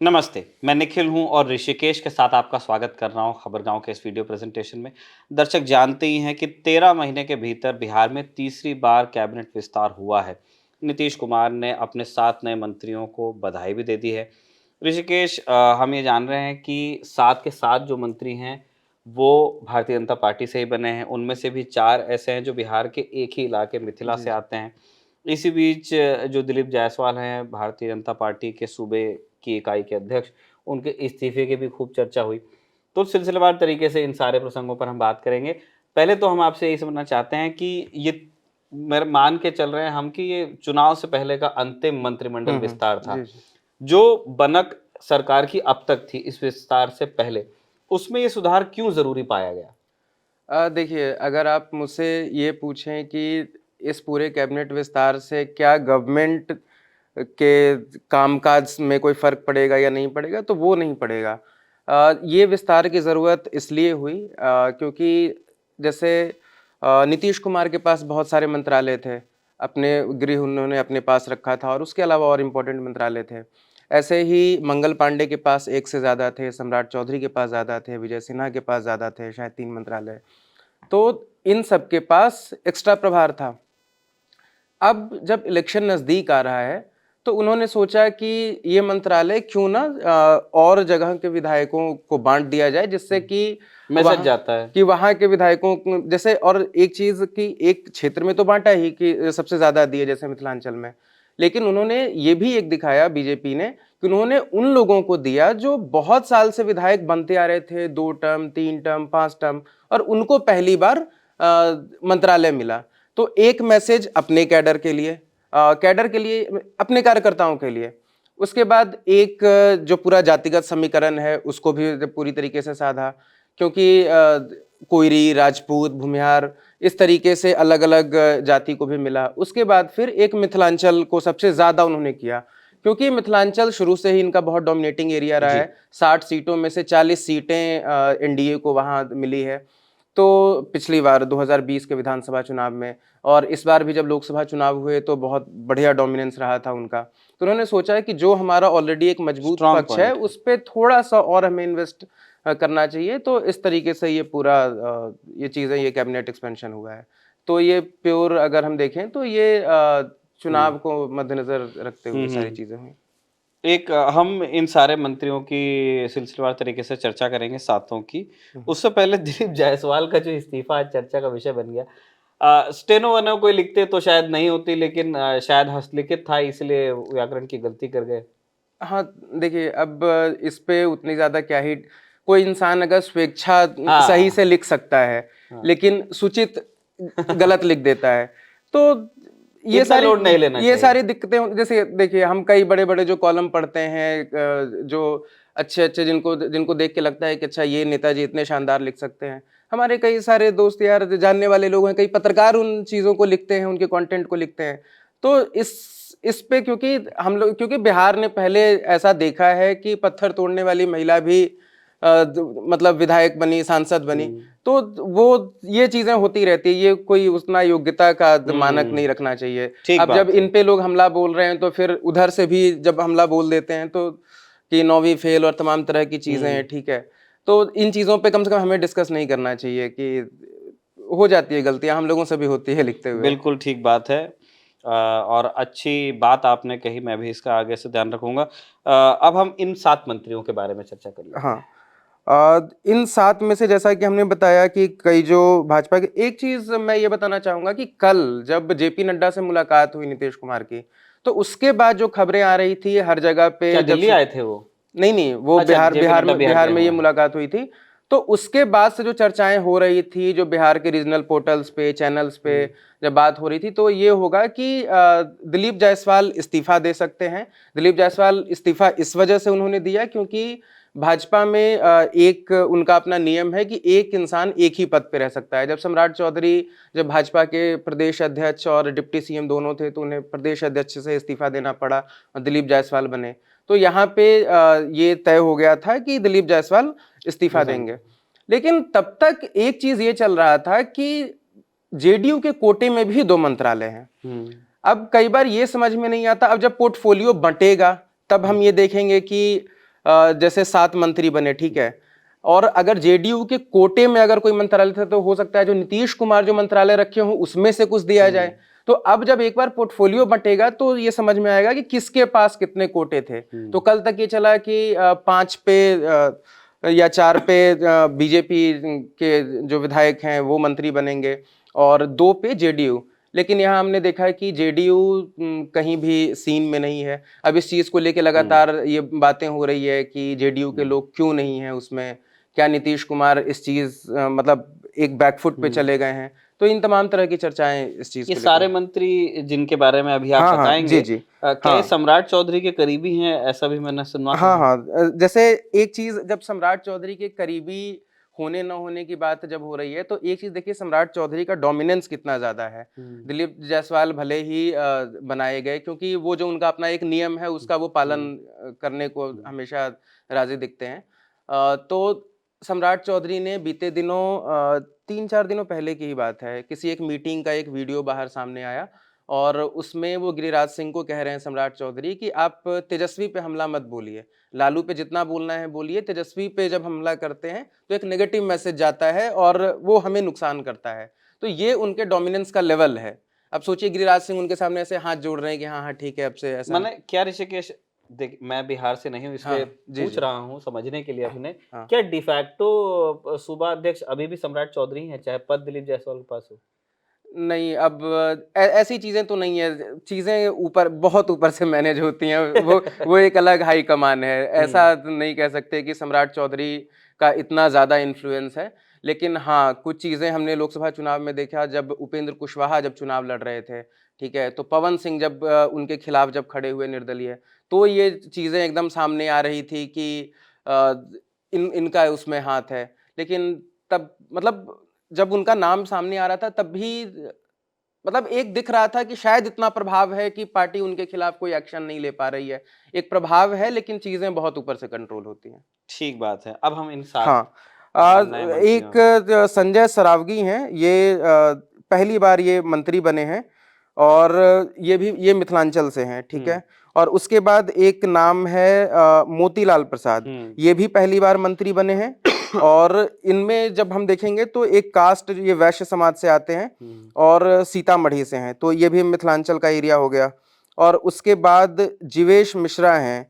नमस्ते, मैं निखिल हूँ और ऋषिकेश के साथ आपका स्वागत कर रहा हूँ खबरगांव के इस वीडियो प्रेजेंटेशन में। दर्शक जानते ही हैं कि 13 महीने के भीतर बिहार में तीसरी बार कैबिनेट विस्तार हुआ है। नीतीश कुमार ने अपने 7 नए मंत्रियों को बधाई भी दे दी है। ऋषिकेश, हम ये जान रहे हैं कि 7 के 7 जो मंत्री हैं, वो भारतीय जनता पार्टी से ही बने हैं। उनमें से भी 4 ऐसे हैं जो बिहार के एक ही इलाके मिथिला जी, से आते हैं। इसी बीच जो दिलीप जायसवाल हैं, भारतीय जनता पार्टी के सूबे की इकाई के अध्यक्ष, उनके इस्तीफे की भी खूब चर्चा हुई। तो सिलसिलेवार तरीके से इन सारे प्रसंगों पर हम बात करेंगे। पहले तो हम आपसे यही समझना चाहते हैं कि ये मेरे मान के चल रहे हैं हम कि ये चुनाव से पहले का अंतिम मंत्रिमंडल विस्तार था। जी, जी। जो बनक सरकार की अब तक थी इस विस्तार से पहले, उसमें ये सुधार क्यों ज़रूरी पाया गया? देखिए, अगर आप मुझसे ये पूछें कि इस पूरे कैबिनेट विस्तार से क्या गवर्नमेंट के कामकाज में कोई फ़र्क पड़ेगा या नहीं पड़ेगा, तो वो नहीं पड़ेगा। ये विस्तार की ज़रूरत इसलिए हुई क्योंकि जैसे नीतीश कुमार के पास बहुत सारे मंत्रालय थे, अपने गृह उन्होंने अपने पास रखा था और उसके अलावा और इम्पोर्टेंट मंत्रालय थे। ऐसे ही मंगल पांडे के पास 1 से ज़्यादा थे, सम्राट चौधरी के पास ज़्यादा थे, विजय सिन्हा के पास ज़्यादा थे, शायद 3 मंत्रालय। तो इन सब के पास एक्स्ट्रा प्रभार था। अब जब इलेक्शन नज़दीक आ रहा है, तो उन्होंने सोचा कि ये मंत्रालय क्यों ना और जगह के विधायकों को बाँट दिया जाए जिससे कि मैसेज जाता है। वहाँ के विधायकों को जैसे और एक चीज़ कि एक क्षेत्र में तो बाँटा ही कि सबसे ज़्यादा दिए जैसे मिथिलांचल में। लेकिन उन्होंने ये भी एक दिखाया बीजेपी ने कि उन्होंने उन लोगों को दिया जो बहुत साल से विधायक बनते आ रहे थे, 2 टर्म, 3 टर्म, 5 टर्म और उनको पहली बार मंत्रालय मिला। तो एक मैसेज अपने कैडर के लिए अपने कार्यकर्ताओं के लिए। उसके बाद एक जो पूरा जातिगत समीकरण है उसको भी पूरी तरीके से साधा क्योंकि कोयरी, राजपूत, भूमिहार इस तरीके से अलग-अलग जाति को भी मिला। उसके बाद फिर एक मिथिलांचल को सबसे ज़्यादा उन्होंने किया क्योंकि मिथिलांचल शुरू से ही इनका बहुत डोमिनेटिंग एरिया रहा जी। है। 60 सीटों में से 40 सीटें एनडीए को वहाँ मिली है। तो पिछली बार 2020 के विधानसभा चुनाव में और इस बार भी जब लोकसभा चुनाव हुए तो बहुत बढ़िया डोमिनेंस रहा था उनका। तो उन्होंने सोचा है कि जो हमारा ऑलरेडी एक मजबूत स्ट्रॉन्ग पक्ष है, पॉइंट है। उस पे थोड़ा-सा और हमें इन्वेस्ट करना चाहिए। तो इस तरीके से ये पूरा ये चीज़ें ये कैबिनेट एक्सपेंशन हुआ है। तो ये प्योर अगर हम देखें तो ये हुँ। चुनाव को मद्देनज़र रखते हुँ, हुए सारी हुँ। चीज़ें हुई। हम इन सारे मंत्रियों की सिलसिलेवार तरीके से चर्चा करेंगे सातों की। हुँ, उससे पहले दिलीप जायसवाल का जो इस्तीफ़ा आज चर्चा का विषय बन गया। स्टेनो-वेनो कोई लिखते तो शायद नहीं होती लेकिन शायद हस्तलिखित था इसलिए व्याकरण की गलती कर गए। हाँ, देखिए अब इस पे उतनी ज़्यादा क्या ही कोई इंसान अगर स्वेच्छा सही हाँ, से लिख सकता है, हाँ। लेकिन सूचित गलत लिख देता है। तो ये इतना सारी लोड नहीं लेना ये चाहिए। सारी दिक्कतें जैसे देखिए हम कई बड़े-बड़े जो कॉलम पढ़ते हैं जो अच्छे-अच्छे जिनको जिनको देख के लगता है कि अच्छा ये नेताजी इतने शानदार लिख सकते हैं। हमारे कई सारे दोस्त यार जानने वाले लोग हैं, कई पत्रकार उन चीज़ों को लिखते हैं, उनके कंटेंट को लिखते हैं। तो इस पे क्योंकि हम लोग क्योंकि बिहार ने पहले ऐसा देखा है कि पत्थर तोड़ने वाली महिला भी मतलब विधायक बनी, सांसद बनी, हुँ। तो वो ये चीज़ें होती रहती है, ये कोई उतना योग्यता का मानक नहीं हुँ, रखना चाहिए। ठीक अब जब बात है। इन पे लोग हमला बोल रहे हैं, तो फिर उधर से भी जब हमला बोल देते हैं, तो कि 9वीं फेल और तमाम तरह की चीज़ें हैं, हुँ। ठीक है। तो इन चीज़ों पे कम से कम हमें डिस्कस नहीं करना चाहिए कि हो जाती है गलतियाँ, हम लोगों से भी होती है लिखते हुए। बिल्कुल ठीक बात है। और अच्छी बात आपने कही, मैं भी इसका आगे से ध्यान रखूँगा। अब हम इन 7 मंत्रियों के बारे में चर्चा कर लेते हाँ। हैं। इन 7 में से जैसा कि हमने बताया कि कई जो भाजपा के एक चीज़ मैं ये बताना चाहूँगा कि कल जब जेपी नड्डा से मुलाकात हुई नीतीश कुमार की, तो उसके बाद जो खबरें आ रही थी हर जगह पे क्या जब दिल्ली से आए थे वो? नहीं, वो अच्छा, जेपी नड्डा बिहार बिहार गए में ये हुए हैं। मुलाकात हुई थी। तो उसके बाद से जो चर्चाएँ हो रही थी, जो बिहार के रीजनल पोर्टल्स पे, चैनल्स पे हुँ, जब बात हो रही थी, तो ये होगा कि दिलीप जायसवाल इस्तीफ़ा दे सकते हैं। दिलीप जायसवाल इस्तीफ़ा इस वजह से उन्होंने दिया क्योंकि भाजपा में एक उनका अपना नियम है कि एक इंसान एक ही पद पे रह सकता है। जब सम्राट चौधरी जब भाजपा के प्रदेश अध्यक्ष और डिप्टी सीएम दोनों थे, तो उन्हें प्रदेश अध्यक्ष से इस्तीफ़ा देना पड़ा और दिलीप जायसवाल बने। तो यहाँ पे ये तय हो गया था कि दिलीप जायसवाल इस्तीफा रिज़ाइन देंगे। लेकिन तब तक एक चीज ये चल रहा था कि जेडीयू के कोटे में भी 2 मंत्रालय हैं। हुँ, अब कई बार ये समझ में नहीं आता, अब जब पोर्टफोलियो बंटेगा, तब हुँ, हम ये देखेंगे कि जैसे 7 मंत्री बने, ठीक है, और अगर जेडीयू के कोटे में अगर कोई मंत्रालय था तो हो सकता है जो नीतीश कुमार जो मंत्रालय रखे हों उसमें से कुछ दिया जाए। तो अब जब एक बार पोर्टफोलियो बंटेगा तो ये समझ में आएगा कि किसके पास कितने कोटे थे। तो कल तक ये चला कि 5 पे या 4 पे बीजेपी के जो विधायक हैं वो मंत्री बनेंगे और 2 पे जेडीयू। लेकिन यहाँ हमने देखा है कि जेडीयू कहीं भी सीन में नहीं है। अब इस चीज को लेके लगातार ये बातें हो रही है कि जेडीयू के लोग क्यों नहीं है उसमें, क्या नीतीश कुमार इस चीज मतलब एक बैकफुट पे चले गए हैं। तो इन तमाम तरह की चर्चाएं इस चीज ये को सारे लेकर। मंत्री जिनके बारे में अभी आप हाँ हाँ, जी बताएंगे, जी, क्या ये हाँ सम्राट चौधरी के करीबी हैं? ऐसा भी मैंने सुना तो हाँ है। हाँ, जैसे एक चीज, जब सम्राट चौधरी के करीबी होने न होने की बात जब हो रही है तो एक चीज देखिए, सम्राट चौधरी का डोमिनेंस कितना ज्यादा है। दिलीप जायसवाल भले ही बनाए गए, क्योंकि वो जो उनका अपना एक नियम है उसका वो पालन करने को हमेशा राजी दिखते हैं। तो सम्राट चौधरी ने बीते दिनों 3-4 दिनों पहले की ही बात है, किसी एक मीटिंग का एक वीडियो बाहर सामने आया और उसमें वो गिरिराज सिंह को कह रहे हैं सम्राट चौधरी कि आप तेजस्वी पे हमला मत बोलिए, लालू पे जितना बोलना है बोलिए, तेजस्वी पे जब हमला करते हैं तो एक नेगेटिव मैसेज जाता है और वो हमें नुकसान करता है। तो ये उनके डोमिनेंस का लेवल है। अब सोचिए गिरिराज सिंह उनके सामने ऐसे हाथ जोड़ रहे हैं कि हाँ हाँ ठीक है, अब से ऐसा मैंने क्या ऋषिकेश, देख मैं बिहार से नहीं हूँ हाँ इसलिए जी पूछ जी रहा हूँ समझने के लिए अपने, हाँ। क्या डिफैक्टो सूबा अध्यक्ष अभी भी सम्राट चौधरी हैं चाहे पद दिलीप जायसवाल के पास हो? नहीं, अब ऐसी चीजें तो नहीं है, चीजें ऊपर, बहुत ऊपर से मैनेज होती हैं। वो एक अलग हाई कमान है। ऐसा तो नहीं कह सकते कि सम्राट चौधरी का इतना ज्यादा इन्फ्लुएंस है। लेकिन हाँ, कुछ चीजें हमने लोकसभा चुनाव में देखा, जब उपेंद्र कुशवाहा जब चुनाव लड़ रहे थे, ठीक है, तो पवन सिंह जब उनके खिलाफ जब खड़े हुए निर्दलीय, तो ये चीजें एकदम सामने आ रही थी कि अ, इनका उसमें हाथ है। लेकिन तब मतलब जब उनका नाम सामने आ रहा था तब भी मतलब एक दिख रहा था कि शायद इतना प्रभाव है कि पार्टी उनके खिलाफ कोई एक्शन नहीं ले पा रही है। एक प्रभाव है, लेकिन चीजें बहुत ऊपर से कंट्रोल होती हैं। ठीक बात है। अब हम इन 7 हाँ, आ, नए एक मंत्रियों में संजय सरावगी हैं, ये पहली बार ये मंत्री बने हैं और ये मिथिलांचल से हैं, ठीक है। और उसके बाद एक नाम है मोतीलाल प्रसाद, हुँ। ये भी पहली बार मंत्री बने हैं। और इनमें जब हम देखेंगे तो एक कास्ट, ये वैश्य समाज से आते हैं और सीतामढ़ी से हैं, तो ये भी मिथिलांचल का एरिया हो गया। और उसके बाद जीवेश मिश्रा हैं,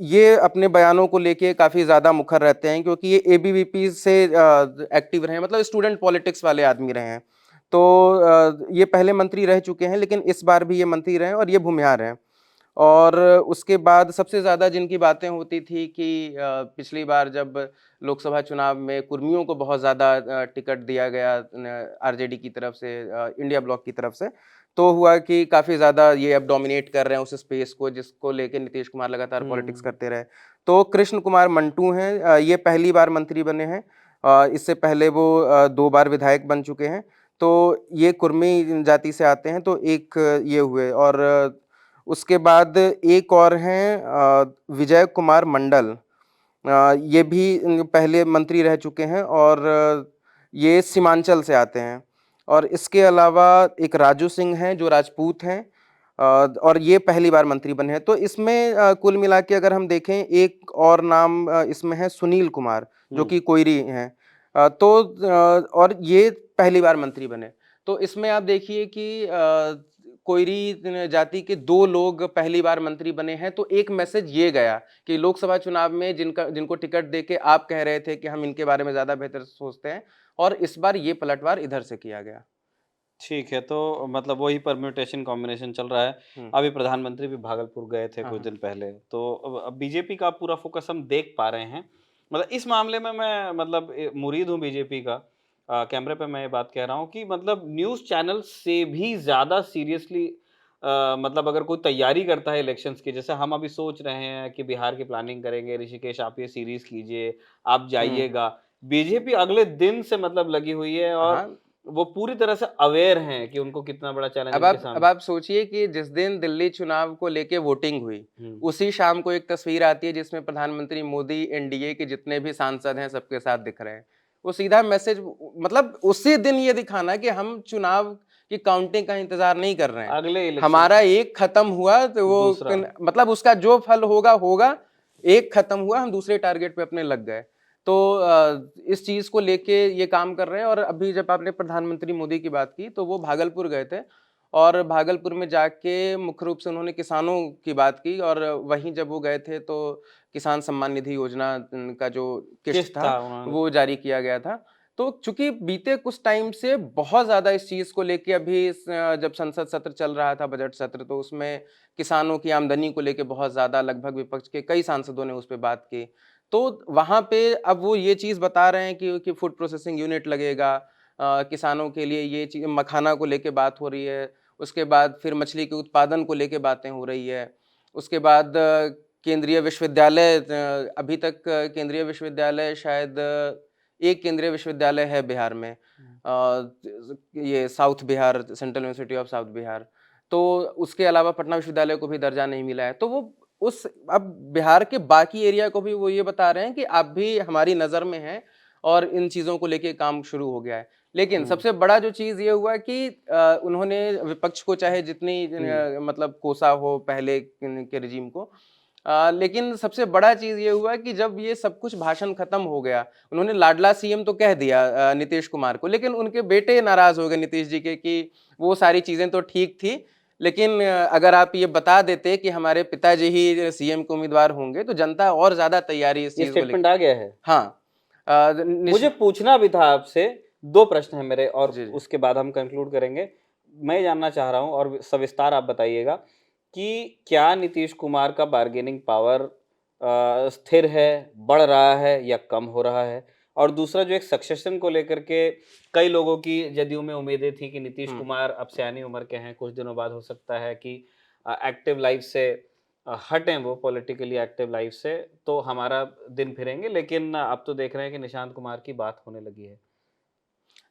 ये अपने बयानों को लेके काफी ज्यादा मुखर रहते हैं, क्योंकि ये एबीवीपी से एक्टिव रहे हैं, मतलब स्टूडेंट पॉलिटिक्स वाले आदमी रहे हैं। तो ये पहले मंत्री रह चुके हैं, लेकिन इस बार भी ये मंत्री रहे और ये भूमिहार हैं। और उसके बाद सबसे ज्यादा जिनकी बातें होती थी कि पिछली बार जब लोकसभा चुनाव में कुर्मियों को बहुत ज्यादा टिकट दिया गया आरजेडी की तरफ से, इंडिया ब्लॉक की तरफ से, तो हुआ कि काफी ज्यादा ये अब डोमिनेट कर रहे हैं उस स्पेस को, जिसको लेके नीतीश कुमार लगातार पॉलिटिक्स करते रहे। तो कृष्ण कुमार मंटू हैं, ये पहली बार मंत्री बने हैं। इससे पहले वो 2 बार विधायक बन चुके हैं। तो ये कुर्मी जाति से आते हैं, तो एक ये हुए। और उसके बाद एक और हैं विजय कुमार मंडल, ये भी पहले मंत्री रह चुके हैं और ये सीमांचल से आते हैं। और इसके अलावा एक राजू सिंह हैं जो राजपूत हैं, और ये पहली बार मंत्री बने हैं। तो इसमें कुल मिला के अगर हम देखें, एक और नाम इसमें है सुनील कुमार, जो कि कोयरी हैं। और ये पहली बार मंत्री बने। तो इसमें आप देखिए कि कोयरी जाति के 2 लोग पहली बार मंत्री बने हैं। तो एक मैसेज ये गया कि लोकसभा चुनाव में जिनको टिकट देके आप कह रहे थे कि हम इनके बारे में ज्यादा बेहतर सोचते हैं, और इस बार ये पलटवार इधर से किया गया। ठीक है, तो मतलब वही परम्यूटेशन कॉम्बिनेशन चल रहा है। अभी प्रधानमंत्री भी भागलपुर गए थे हाँ कुछ हाँ दिन पहले, तो अब बीजेपी का पूरा फोकस हम देख पा रहे हैं। मतलब इस मामले में मैं मतलब मुरीद हूँ बीजेपी का। कैमरे पे मैं ये बात कह रहा हूँ कि मतलब न्यूज़ चैनल से भी ज़्यादा सीरियसली मतलब अगर कोई तैयारी करता है इलेक्शंस की, जैसे हम अभी सोच रहे हैं कि बिहार की प्लानिंग करेंगे, ऋषिकेश आप ये सीरीज़ कीजिए, आप हम्म। जाइएगा। बीजेपी अगले दिन से मतलब लगी हुई है और हाँ, वो पूरी तरह से अवेयर हैं कि उनको कितना बड़ा चैलेंज अब उनके आप अब सामने। आप सोचिए कि जिस दिन दिल्ली चुनाव को लेके वोटिंग हुई, हुँ। उसी शाम को एक तस्वीर आती है जिसमें प्रधानमंत्री मोदी एनडीए के जितने भी सांसद हैं सबके साथ दिख रहे हैं। वो सीधा मैसेज, मतलब उसी दिन ये दिखाना कि हम चुनाव की काउंटिंग का इंतजार नहीं कर रहे हैं। अगले इलेक्शन हमारा एक खत्म हुआ तो वो दूसरा। मतलब उसका जो फल होगा होगा, एक खत्म हुआ, हम दूसरे टारगेट पे अपने लग गए। तो इस चीज को लेके ये काम कर रहे हैं। और अभी जब आपने प्रधानमंत्री मोदी की बात की, तो वो भागलपुर गए थे, और भागलपुर में जाके मुख्य रूप से उन्होंने किसानों की बात की। और वहीं जब वो गए थे तो किसान सम्मान निधि योजना का जो किस्त किस्त था था उन्होंने। वो जारी किया गया था। तो चूंकि बीते कुछ टाइम से बहुत ज्यादा इस चीज को लेके, अभी जब संसद सत्र चल रहा था, बजट सत्र, तो उसमें किसानों की आमदनी को लेके बहुत ज्यादा, लगभग विपक्ष के कई सांसदों ने उस पर बात की। तो वहां पे अब वो ये चीज बता रहे हैं कि फूड प्रोसेसिंग यूनिट लगेगा किसानों के लिए, ये चीज मखाना को लेके बात हो रही है। उसके बाद फिर मछली के उत्पादन को लेके बातें हो रही है। उसके बाद केंद्रीय विश्वविद्यालय, अभी तक केंद्रीय विश्वविद्यालय शायद एक केंद्रीय विश्वविद्यालय है बिहार में, ये south Bihar, central university of south Bihar. तो उसके अलावा पटना विश्वविद्यालय को भी दर्जा नहीं मिला है। तो वो उस अब बिहार के बाकी एरिया को भी वो ये बता रहे हैं कि आप भी हमारी नज़र में हैं, और इन चीज़ों को लेके काम शुरू हो गया है। लेकिन सबसे बड़ा जो चीज़ ये हुआ कि उन्होंने विपक्ष को चाहे जितनी मतलब कोसा हो पहले के रिजीम को, लेकिन सबसे बड़ा चीज़ ये हुआ कि जब ये सब कुछ भाषण खत्म हो गया, उन्होंने लाडला सीएम तो कह दिया नीतीश कुमार को, लेकिन उनके बेटे नाराज़ हो गए नीतीश जी के कि वो सारी चीज़ें तो ठीक थी, लेकिन अगर आप ये बता देते कि हमारे पिताजी ही सीएम के उम्मीदवार होंगे, तो जनता और ज़्यादा तैयारी इस ये चीज़ को लेके। स्टेटमेंट आ गया है। हाँ। मुझे पूछना भी था आपसे, 2 प्रश्न हैं मेरे और जी, जी। उसके बाद हम कंक्लूड करेंगे। मैं जानना चाह रहा हूँ और सविस्तार आप बताइएगा कि क्या नीतीश कुमार का बार्गेनिंग पावर स्थिर है, बढ़ रहा है या कम हो रहा है? और दूसरा जो एक सक्सेशन को लेकर के कई लोगों की जदयू में उम्मीदें थी कि नीतीश कुमार अब सयानी उम्र के हैं, कुछ दिनों बाद हो सकता है कि एक्टिव लाइफ से हटें वो पॉलिटिकली एक्टिव लाइफ से, तो हमारा दिन फिरेंगे, लेकिन अब तो देख रहे हैं कि निशांत कुमार की बात होने लगी है।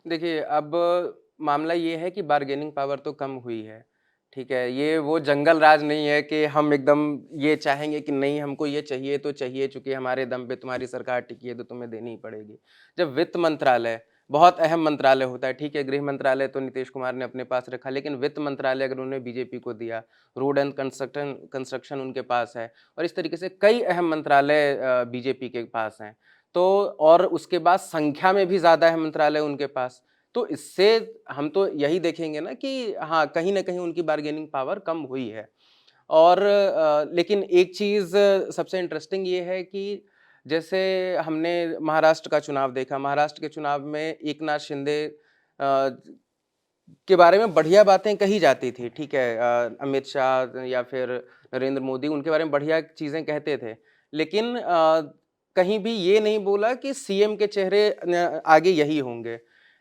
देखिए, अब मामला ये है कि बार्गेनिंग पावर तो कम हुई है, ठीक है? ये वो जंगल राज नहीं है कि हम एकदम ये चाहेंगे कि नहीं, हमको ये चाहिए तो चाहिए, चूँकि हमारे दम पे तुम्हारी सरकार टिकी है तो तुम्हें देनी ही पड़ेगी। जब वित्त मंत्रालय बहुत अहम मंत्रालय होता है, ठीक है, गृह मंत्रालय तो नीतीश कुमार ने अपने पास रखा, लेकिन वित्त मंत्रालय अगर उन्होंने बीजेपी को दिया, रोड एंड कंस्ट्रक्शन कंस्ट्रक्शन उनके पास है, और इस तरीके से कई अहम मंत्रालय बीजेपी के पास हैं। तो और उसके बाद संख्या में भी ज़्यादा अहम मंत्रालय उनके पास। तो इससे हम तो यही देखेंगे ना कि हाँ, कहीं न कहीं उनकी बार्गेनिंग पावर कम हुई है। और लेकिन एक चीज़ सबसे इंटरेस्टिंग ये है कि जैसे हमने महाराष्ट्र का चुनाव देखा, महाराष्ट्र के चुनाव में एकनाथ शिंदे के बारे में बढ़िया बातें कही जाती थी, ठीक है? अमित शाह या फिर नरेंद्र मोदी उनके बारे में बढ़िया चीज़ें कहते थे। लेकिन कहीं भी ये नहीं बोला कि सीएम के चेहरे आगे यही होंगे।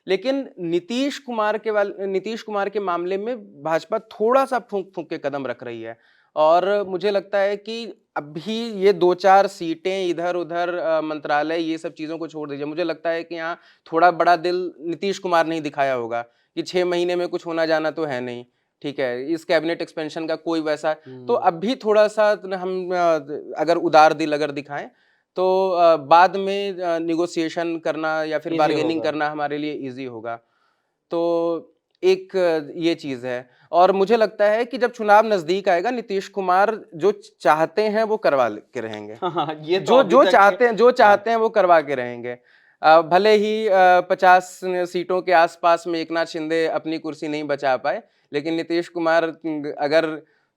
लेकिन नीतीश कुमार के मामले में भाजपा थोड़ा-सा फूँक-फूँक के कदम रख रही है। और मुझे लगता है कि अभी ये 2-4 सीटें इधर-उधर, मंत्रालय, ये सब चीज़ों को छोड़ दीजिए। मुझे लगता है कि यहाँ थोड़ा बड़ा दिल नीतीश कुमार ने ही दिखाया होगा कि 6 महीने में कुछ होना जाना तो है नहीं, ठीक है? इस कैबिनेट एक्सपेंशन का कोई वैसा, तो अब भी थोड़ा-सा हम अगर उदार दिल अगर दिखाएँ, तो बाद में नेगोशिएशन करना या फिर ईज़ी बार्गेनिंग होगा। करना हमारे लिए ईज़ी होगा। तो एक ये चीज़ है। और मुझे लगता है कि जब चुनाव नज़दीक आएगा, नीतीश कुमार जो चाहते हैं वो करवा ल के रहेंगे। हाँ, हाँ, ये तो जो अभी जो तक चाहते हैं हाँ, वो करवा के रहेंगे। भले ही 50 सीटों के आस-पास में एकनाथ शिंदे अपनी कुर्सी नहीं बचा पाए, लेकिन नीतीश कुमार अगर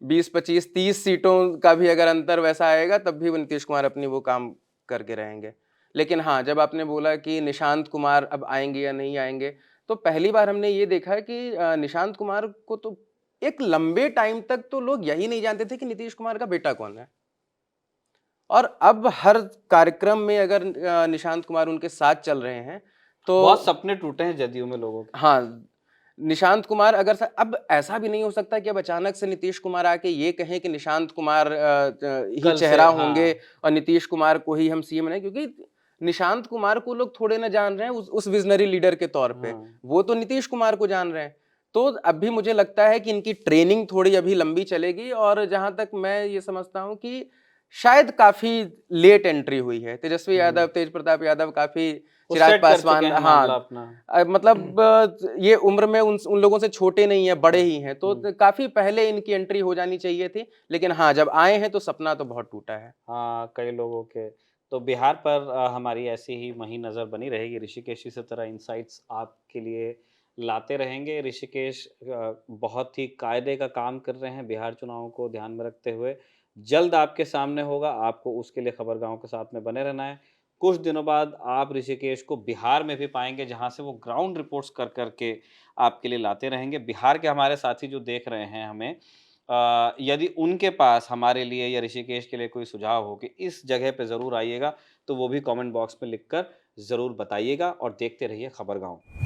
20, 25, 30 सीटों का भी अगर अंतर वैसा आएगा, तब भी वो नीतीश कुमार अपनी वो काम करके रहेंगे। लेकिन हाँ, जब आपने बोला कि निशांत कुमार अब आएँगे या नहीं आएँगे, तो पहली बार हमने ये देखा है कि निशांत कुमार को तो एक लंबे टाइम तक तो लोग यही नहीं जानते थे कि नीतीश कुमार का बेटा कौन है। और अब हर कार्यक्रम में अगर निशांत कुमार उनके साथ चल रहे हैं, बहुत तो सपने टूटे हैं जदयू में लोगों के। हाँ, निशांत कुमार अगर अब ऐसा भी नहीं हो सकता कि अब अचानक से नीतीश कुमार आके ये कहें कि निशांत कुमार ही कल से चेहरा होंगे हाँ, और नीतीश कुमार को ही हम सीएम बनाएं, क्योंकि निशांत कुमार को लोग थोड़े ना जान रहे हैं उस विजनरी लीडर के तौर पे। हाँ। वो तो नीतीश कुमार को जान रहे हैं। तो अभी मुझे लगता है कि इनकी ट्रेनिंग थोड़ी अभी लंबी चलेगी, और जहां तक मैं ये समझता हूं कि शायद काफी लेट एंट्री हुई है। तेजस्वी यादव, तेज प्रताप यादव काफी वो चिराग सेट कर चुके पासवान, हैं हाँ, मामला अपना। मतलब ये उम्र में उन लोगों से छोटे नहीं है, बड़े ही हैं, तो काफी पहले इनकी एंट्री हो जानी चाहिए थी, लेकिन हाँ, जब आए हैं तो सपना तो बहुत टूटा है। हाँ, कई लोगों के। तो बिहार पर हमारी ऐसी ही वहीं नज़र बनी रहेगी। ऋषिकेश इसी तरह इनसाइट्स आपके लिए लाते रहेंगे। ऋषिकेश बहुत ही कायदे का काम कर रहे हैं बिहार चुनावों को ध्यान में रखते हुए। जल्द आपके सामने होगा, आपको उसके लिए खबरगाँव के साथ में बने रहना है। कुछ दिनों बाद आप ऋषिकेश को बिहार में भी पाएँगे, जहाँ से वो ग्राउंड रिपोर्ट्स कर के आपके लिए लाते रहेंगे। बिहार के हमारे साथी जो देख रहे हैं हमें, यदि उनके पास हमारे लिए या ऋषिकेश के लिए कोई सुझाव हो कि इस जगह पे ज़रूर आइएगा, तो वो भी कमेंट बॉक्स में लिखकर ज़रूर बताइएगा और देखते रहिए खबरगाँव।